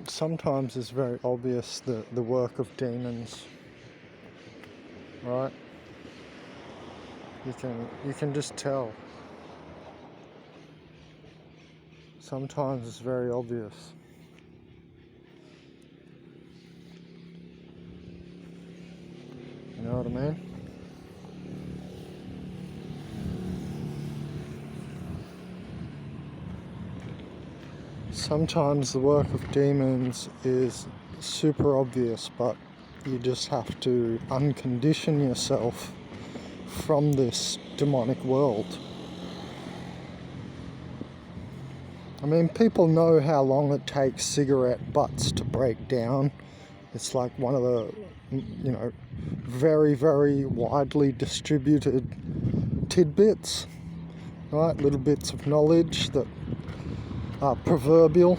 Sometimes it's very obvious the work of demons, right? You can just tell. Sometimes it's very obvious. You know what I mean? Sometimes the work of demons is super obvious, but you just have to uncondition yourself from this demonic world. I mean, people know how long it takes cigarette butts to break down. It's like one of the, very, very widely distributed tidbits, right? Little bits of knowledge that are proverbial.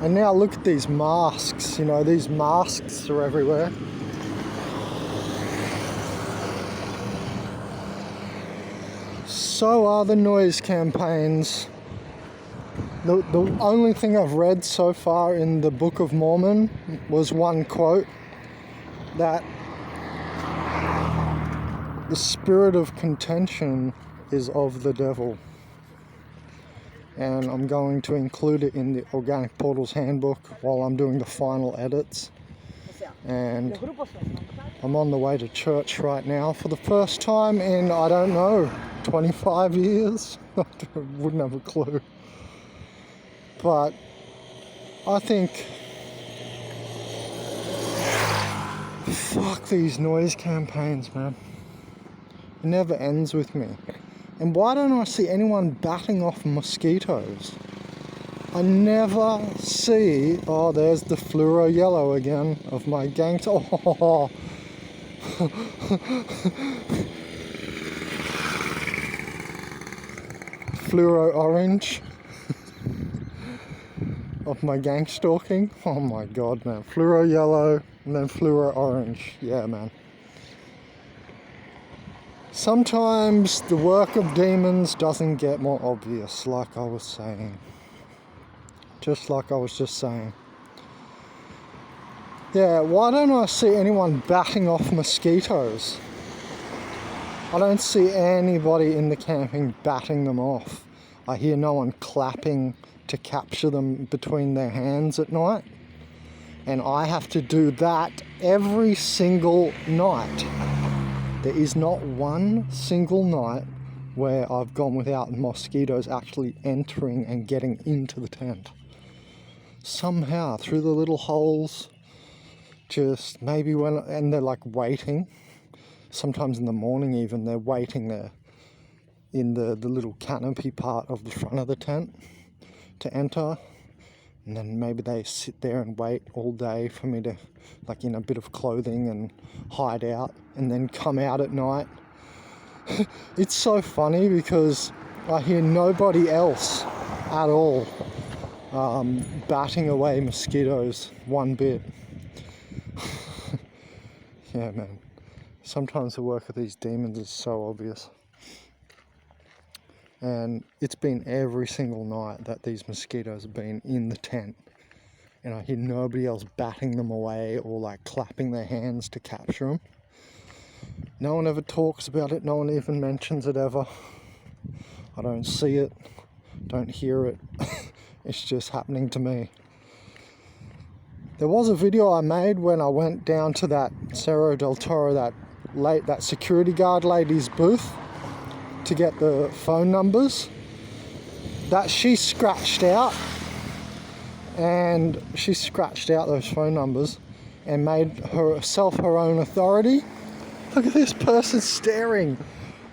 And now look at these masks, these masks are everywhere. So are the noise campaigns. The only thing I've read so far in the Book of Mormon was one quote that the spirit of contention is of the devil. And I'm going to include it in the Organic Portals Handbook while I'm doing the final edits. And I'm on the way to church right now for the first time in, 25 years. I wouldn't have a clue. But I think, fuck these noise campaigns, man. It never ends with me. And why don't I see anyone batting off mosquitoes? I never see... Oh, there's the fluoro yellow again of my gangs. Oh. Fluoro orange of my gang stalking. Oh my god, man. Fluoro yellow and then fluoro orange. Yeah, man. Sometimes the work of demons doesn't get more obvious, like I was saying. Just like I was just saying. Yeah, why don't I see anyone batting off mosquitoes? I don't see anybody in the camping batting them off. I hear no one clapping to capture them between their hands at night. And I have to do that every single night. There is not one single night where I've gone without mosquitoes actually entering and getting into the tent. Somehow, through the little holes, just maybe and they're like waiting. Sometimes in the morning even, they're waiting there in the little canopy part of the front of the tent to enter. And then maybe they sit there and wait all day for me to, like in a bit of clothing, and hide out and then come out at night. It's so funny because I hear nobody else at all batting away mosquitoes one bit. Yeah, man. Sometimes the work of these demons is so obvious. And it's been every single night that these mosquitoes have been in the tent. And I hear nobody else batting them away or like clapping their hands to capture them. No one ever talks about it. No one even mentions it ever. I don't see it. Don't hear it. It's just happening to me. There was a video I made when I went down to that Cerro del Toro, that security guard lady's booth to get the phone numbers that she scratched out. And she scratched out those phone numbers and made herself her own authority. Look at this person staring.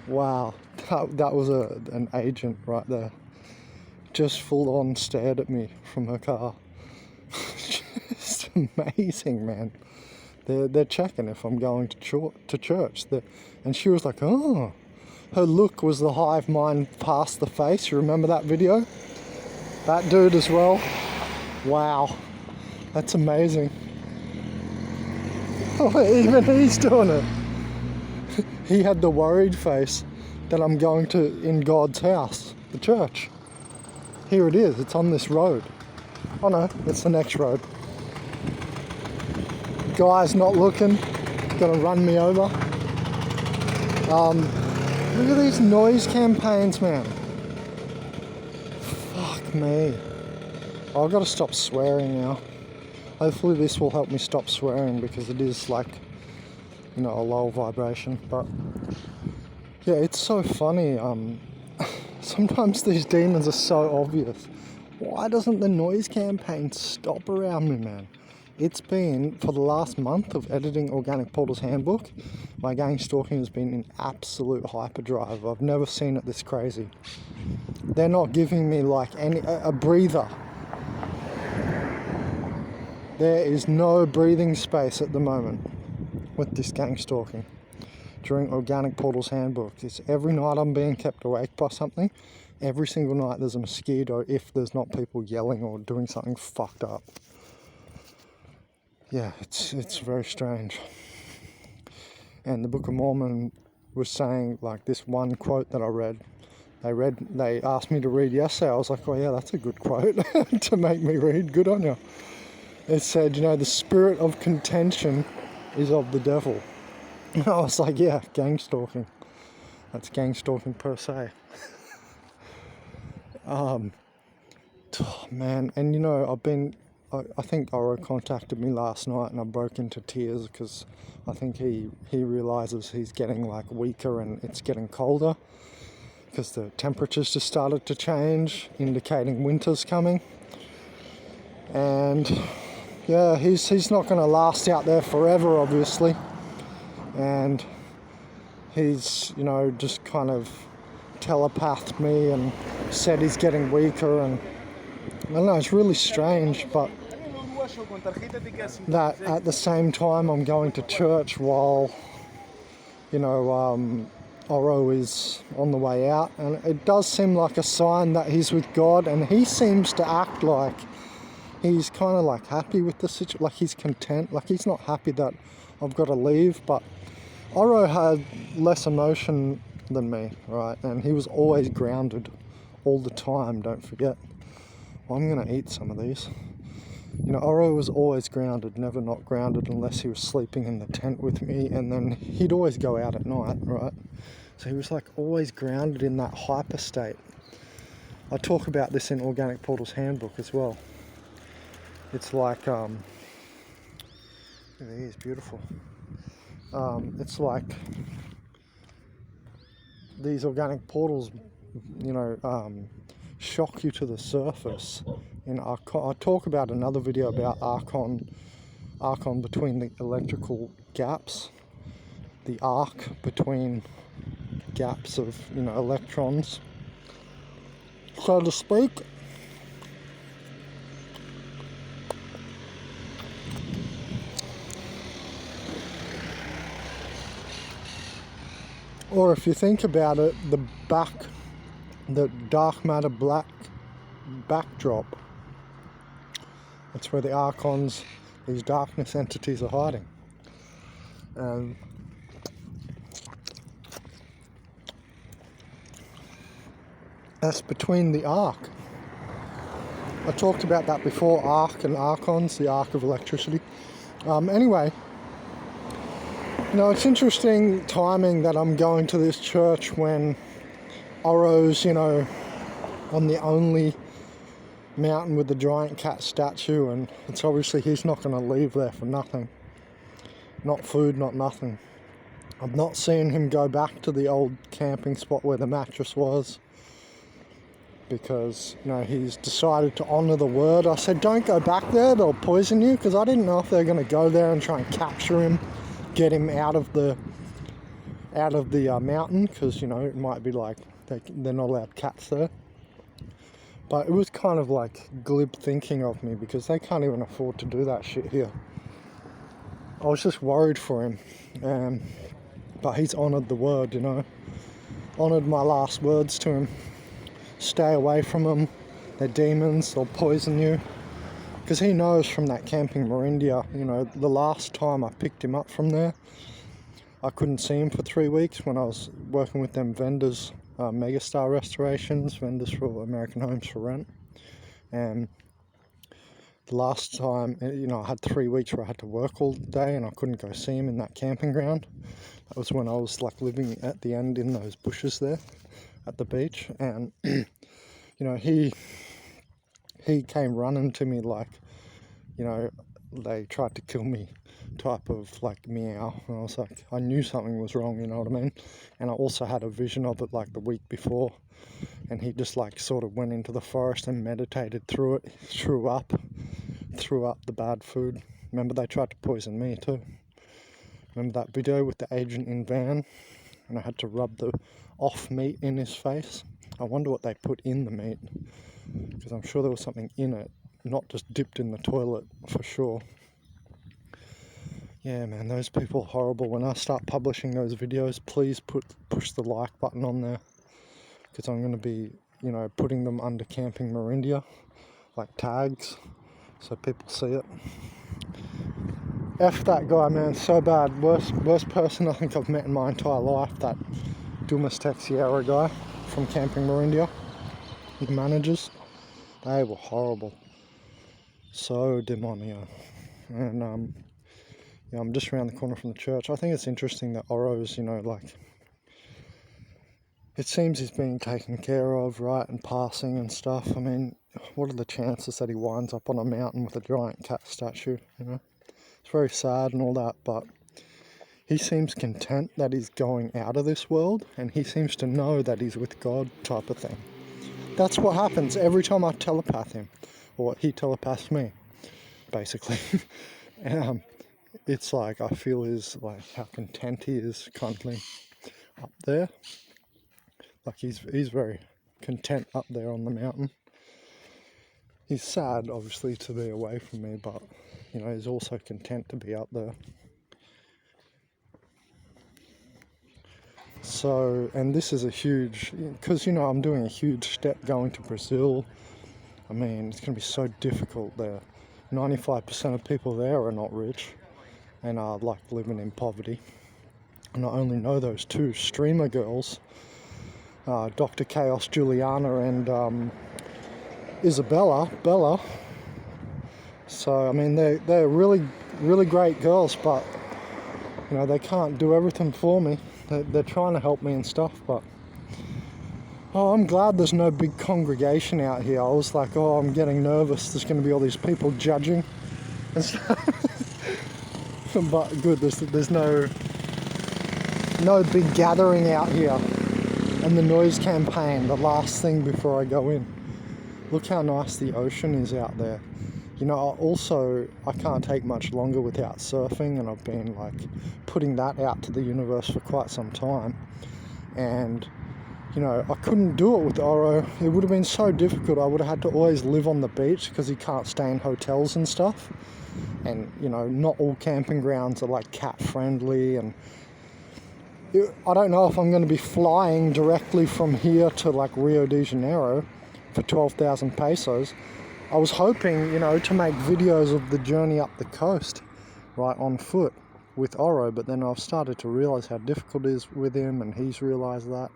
Wow, that was an agent right there. Just full on stared at me from her car. Just amazing, man. They're checking if I'm going to church. And she was like, oh. Her look was the hive mind past the face. You remember that video? That dude as well. Wow. That's amazing. Oh, even he's doing it. He had the worried face that I'm going to in God's house, the church. Here it is, it's on this road. Oh no, it's the next road. Guy's not looking, gonna run me over. Look at these noise campaigns, man. Fuck me. I've got to stop swearing now. Hopefully this will help me stop swearing, because it is like, you know, a low vibration. But yeah, it's so funny. Sometimes these demons are so obvious. Why doesn't the noise campaign stop around me, man? It's been, for the last month of editing Organic Portal's Handbook, my gang stalking has been in absolute hyperdrive. I've never seen it this crazy. They're not giving me like a breather. There is no breathing space at the moment with this gang stalking during Organic Portal's Handbook. It's every night I'm being kept awake by something. Every single night there's a mosquito if there's not people yelling or doing something fucked up. Yeah, it's very strange. And the Book of Mormon was saying, like, this one quote that I read. They asked me to read yesterday. I was like, oh yeah, that's a good quote to make me read. Good on you. It said, you know, the spirit of contention is of the devil. And I was like, yeah, gang stalking. That's gang stalking per se. Oh, man, and you know, I think Oro contacted me last night and I broke into tears because I think he realizes he's getting like weaker and it's getting colder because the temperatures just started to change, indicating winter's coming. And yeah, he's not going to last out there forever, obviously. And he's, you know, just kind of telepathed me and said he's getting weaker, and I don't know, it's really strange, but that at the same time I'm going to church while, you know, Oro is on the way out, and it does seem like a sign that he's with God, and he seems to act like he's kind of like happy with the situation, like he's content, like he's not happy that I've got to leave. But Oro had less emotion than me, right? And he was always grounded all the time, don't forget. Well, I'm gonna eat some of these. You know, Oro was always grounded, never not grounded unless he was sleeping in the tent with me, and then he'd always go out at night, right? So he was like always grounded in that hyper state. I talk about this in Organic Portal's Handbook as well. It's like, look at these, beautiful. It's like these organic portals, you know, shock you to the surface. In I talk about another video about Archon between the electrical gaps, the arc between gaps of, you know, electrons, so to speak. Or if you think about it, the dark matter black backdrop, that's where the archons, these darkness entities, are hiding. And that's between the arc. I talked about that before, arc and archons, the arc of electricity. Anyway, you know, it's interesting timing that I'm going to this church when Oro's, you know, on the only mountain with the giant cat statue, and it's obviously he's not going to leave there for nothing. Not food, not nothing. I've not seen him go back to the old camping spot where the mattress was, because, you know, he's decided to honour the word. I said, don't go back there, they'll poison you, because I didn't know if they're going to go there and try and capture him, get him out of the mountain, because, you know, it might be like they're not allowed cats there. But it was kind of like glib thinking of me, because they can't even afford to do that shit here. I was just worried for him, but he's honoured the word, you know, honoured my last words to him. Stay away from them, they're demons, they'll poison you. Because he knows from that camping Marindia, you know, the last time I picked him up from there, I couldn't see him for 3 weeks when I was working with them vendors, Megastar Restorations, vendors for American Homes for Rent. And the last time, I had 3 weeks where I had to work all day and I couldn't go see him in that camping ground. That was when I was like living at the end in those bushes there at the beach. And he came running to me like, they tried to kill me type of like meow. And I was like, I knew something was wrong, you know what I mean? And I also had a vision of it like the week before, and he just like sort of went into the forest and meditated through it, threw up the bad food. Remember, they tried to poison me too. Remember that video with the agent in van and I had to rub the off meat in his face? I wonder what they put in the meat, because I'm sure there was something in it, not just dipped in the toilet for sure. Yeah, man, those people are horrible. When I start publishing those videos, please push the like button on there, because I'm going to be, putting them under Camping Marindia, like tags, so people see it. F that guy, man, so bad. Worst person I think I've met in my entire life, that Deamon Sierra guy from Camping Marindia. The managers, they were horrible. So demonic. And I'm just around the corner from the church. I think it's interesting that Oro's, it seems he's being taken care of, right, and passing and stuff. I mean, what are the chances that he winds up on a mountain with a giant cat statue, It's very sad and all that, but he seems content that he's going out of this world, and he seems to know that he's with God type of thing. That's what happens every time I telepath him, or he telepaths me, basically. It's like I feel how content he is currently up there. Like he's very content up there on the mountain. He's sad, obviously, to be away from me, but he's also content to be up there. So, and this is a huge, because I'm doing a huge step going to Brazil. I mean, it's going to be so difficult there. 95% of people there are not rich and are like living in poverty. And I only know those two streamer girls, Dr. Chaos Juliana and Bella. So I mean, they're really, really great girls, but they can't do everything for me. They're trying to help me and stuff, but I'm glad there's no big congregation out here. I was like, I'm getting nervous. There's going to be all these people judging and stuff. But good, there's no big gathering out here. And the noise campaign, the last thing before I go in. Look how nice the ocean is out there. I can't take much longer without surfing, and I've been like putting that out to the universe for quite some time. And I couldn't do it with Oro. It would have been so difficult. I would have had to always live on the beach because he can't stay in hotels and stuff. And not all camping grounds are like cat friendly, and I don't know if I'm going to be flying directly from here to like Rio de Janeiro for 12,000 pesos. I was hoping, to make videos of the journey up the coast, right, on foot with Oro, but then I've started to realize how difficult it is with him, and he's realized that,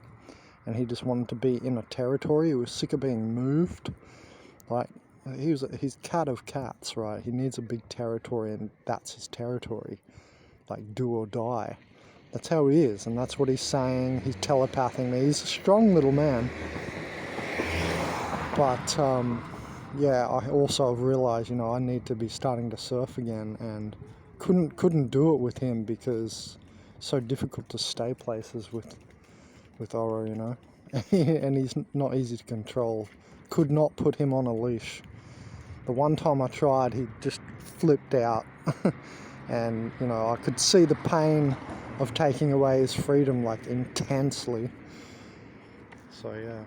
and he just wanted to be in a territory. He was sick of being moved. Like, he's cat of cats, right? He needs a big territory, and that's his territory. Like, do or die. That's how he is, and that's what he's saying. He's telepathing me. He's a strong little man. But, I also have realized, I need to be starting to surf again, and couldn't do it with him because it's so difficult to stay places with Oro, and he's not easy to control. Could not put him on a leash. The one time I tried, he just flipped out. And, I could see the pain of taking away his freedom, like, intensely. So, yeah.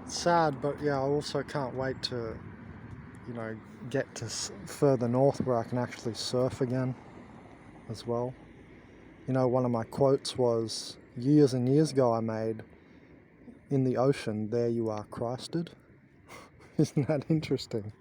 It's sad, but, I also can't wait to, get to further north where I can actually surf again as well. One of my quotes was, years and years ago I made, "In the ocean, there you are Christed." Isn't that interesting?